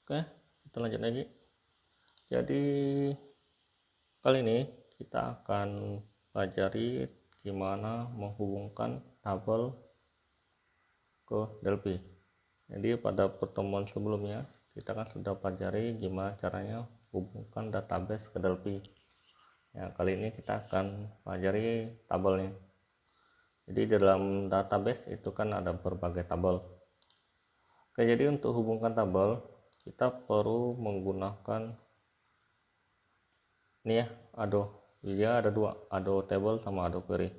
Oke, kita lanjut lagi. Jadi kali ini kita akan pelajari gimana menghubungkan tabel ke Delphi. Jadi pada pertemuan sebelumnya kita kan sudah pelajari gimana caranya hubungkan database ke Delphi. Ya, kali ini kita akan pelajari tabelnya. Jadi di dalam database itu kan ada berbagai tabel. Oke, jadi untuk hubungkan tabel kita perlu menggunakan ini ya, dia ada dua, Ado table sama Ado query.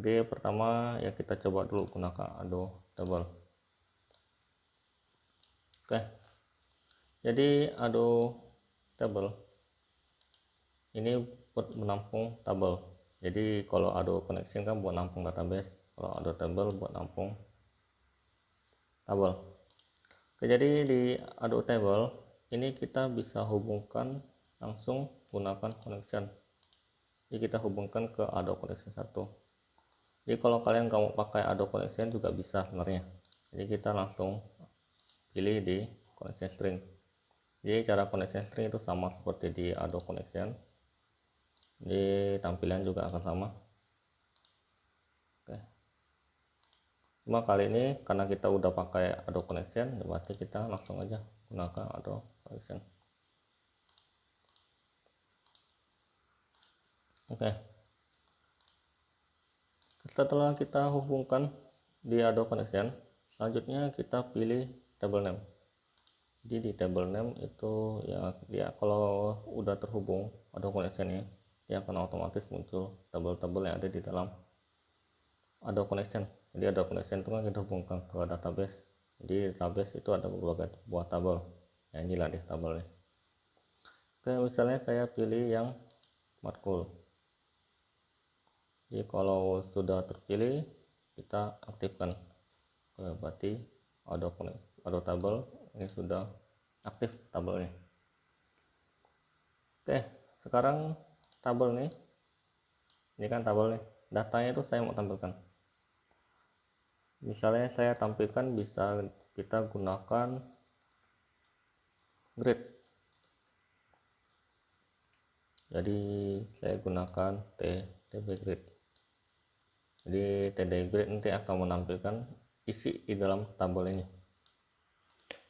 Jadi pertama ya kita coba dulu gunakan Ado table. Oke, jadi Ado table ini buat menampung tabel. Jadi kalau Ado connection kan buat nampung database, kalau Ado table buat nampung tabel. Oke, jadi di Ado table ini kita bisa hubungkan langsung gunakan connection. Jadi kita hubungkan ke Ado connection 1. Jadi kalau kalian nggak mau pakai Ado connection juga bisa sebenarnya. Jadi kita langsung pilih di connection string. Jadi cara connection string itu sama seperti di Ado connection. Jadi tampilan juga akan sama. Oke. Cuma kali ini karena kita udah pakai Ado connection, berarti kita langsung aja gunakan Ado connection. Oke. Setelah kita hubungkan di Ado connection, selanjutnya kita pilih table name. Jadi di table name itu ya dia kalau udah terhubung Ado connection-nya, dia akan otomatis muncul tabel-tabel yang ada di dalam Ado connection. Jadi Ado connection itu kan kita hubungkan ke database. Jadi database itu ada berbagai buah tabel. Ya inilah deh tabelnya. Oke, misalnya saya pilih yang matkul. Jadi kalau sudah terpilih kita aktifkan. Oke, berarti Ado tabel ini sudah aktif tabelnya. Oke, sekarang tabel nih, ini kan tabel nih, datanya itu saya mau tampilkan. Misalnya saya tampilkan bisa kita gunakan grid. Jadi saya gunakan tb grid. Jadi tb grid nanti akan menampilkan isi di dalam tabel ini.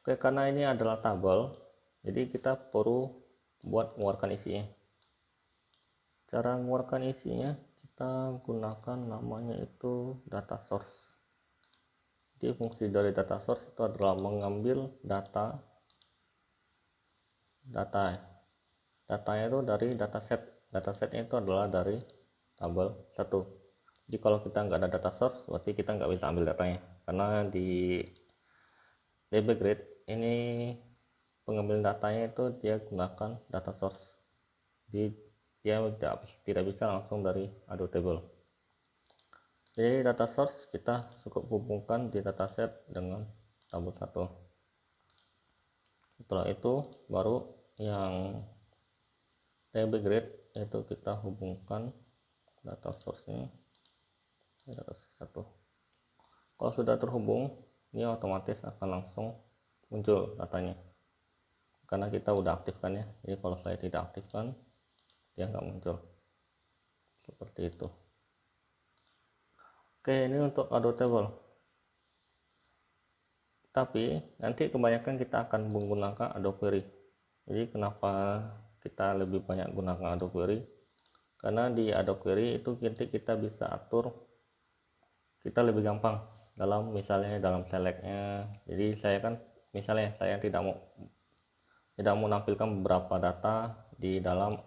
Oke, karena ini adalah tabel, jadi kita perlu buat mengeluarkan isinya. Cara mengeluarkan isinya kita gunakan namanya itu data source. Jadi fungsi dari data source itu adalah mengambil datanya itu dari datasetnya itu adalah dari tabel 1. Jadi kalau kita nggak ada data source berarti kita nggak bisa ambil datanya, karena di dbGrid ini pengambilan datanya itu dia gunakan data source. Jadi dia tidak bisa langsung dari Ado table. Jadi data source kita cukup hubungkan di dataset dengan tabel 1. Setelah itu baru yang tb grid itu kita hubungkan data source-nya di data source 1. Kalau sudah terhubung, ini otomatis akan langsung muncul datanya. Karena kita udah aktifkan ya. Jadi kalau saya tidak aktifkan, dia nggak muncul. Seperti itu. Oke, ini untuk Ado table. Tapi nanti kebanyakan kita akan menggunakan Ado query. Jadi kenapa kita lebih banyak gunakan Ado query? Karena di Ado query itu kita bisa atur, kita lebih gampang dalam misalnya dalam selectnya. Jadi saya kan misalnya saya tidak mau menampilkan beberapa data di dalam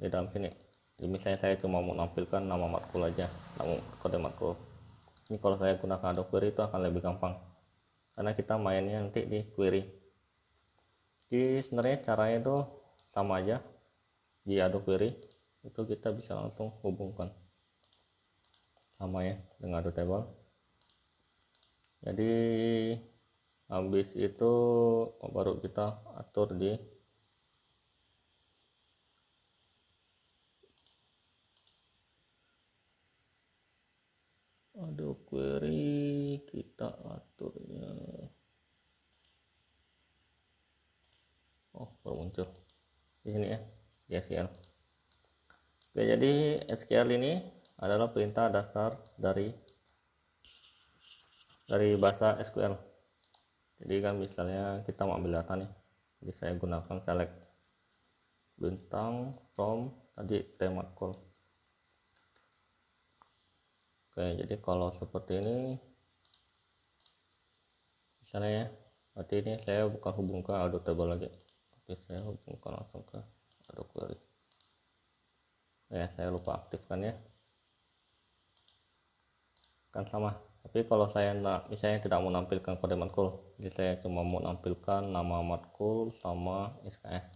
di dalam sini. Jadi misalnya saya cuma mau menampilkan nama matkul aja, nama kode matkul. Ini kalau saya gunakan Ado query itu akan lebih gampang karena kita mainnya nanti di query. Jadi sebenarnya caranya itu sama aja. Di Ado query itu kita bisa langsung hubungkan sama ya dengan Ado table. Jadi habis itu baru kita atur di Ado query, kita aturnya baru muncul di sini ya, di SQL. Oke, jadi SQL ini adalah perintah dasar dari bahasa SQL. Jadi kan misalnya kita mau ambil data nih, jadi saya gunakan select bintang from tadi tema call. Oke, jadi kalau seperti ini misalnya ya, berarti ini saya bukan hubungkan Adobe Table lagi, tapi saya hubungkan langsung ke Adobe Query. Ya, saya lupa aktifkan ya, kan sama. Tapi kalau saya misalnya tidak mau menampilkan kode matkul, jadi saya cuma mau menampilkan nama matkul sama SKS,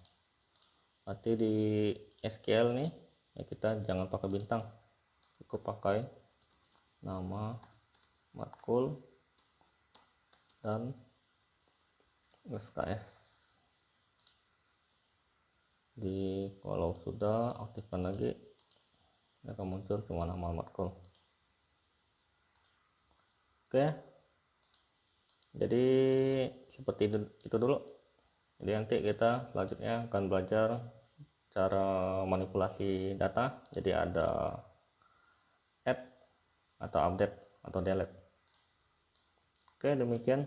berarti di SQL nih ya, kita jangan pakai bintang, cukup pakai nama matkul dan SKS. Di kalau sudah aktifkan lagi, ini akan muncul cuma nama matkul. Oke, jadi seperti itu dulu. Jadi nanti kita selanjutnya akan belajar cara manipulasi data. Jadi ada add atau update atau delete. Oke, demikian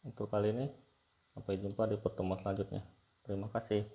untuk kali ini. Sampai jumpa di pertemuan selanjutnya. Terima kasih.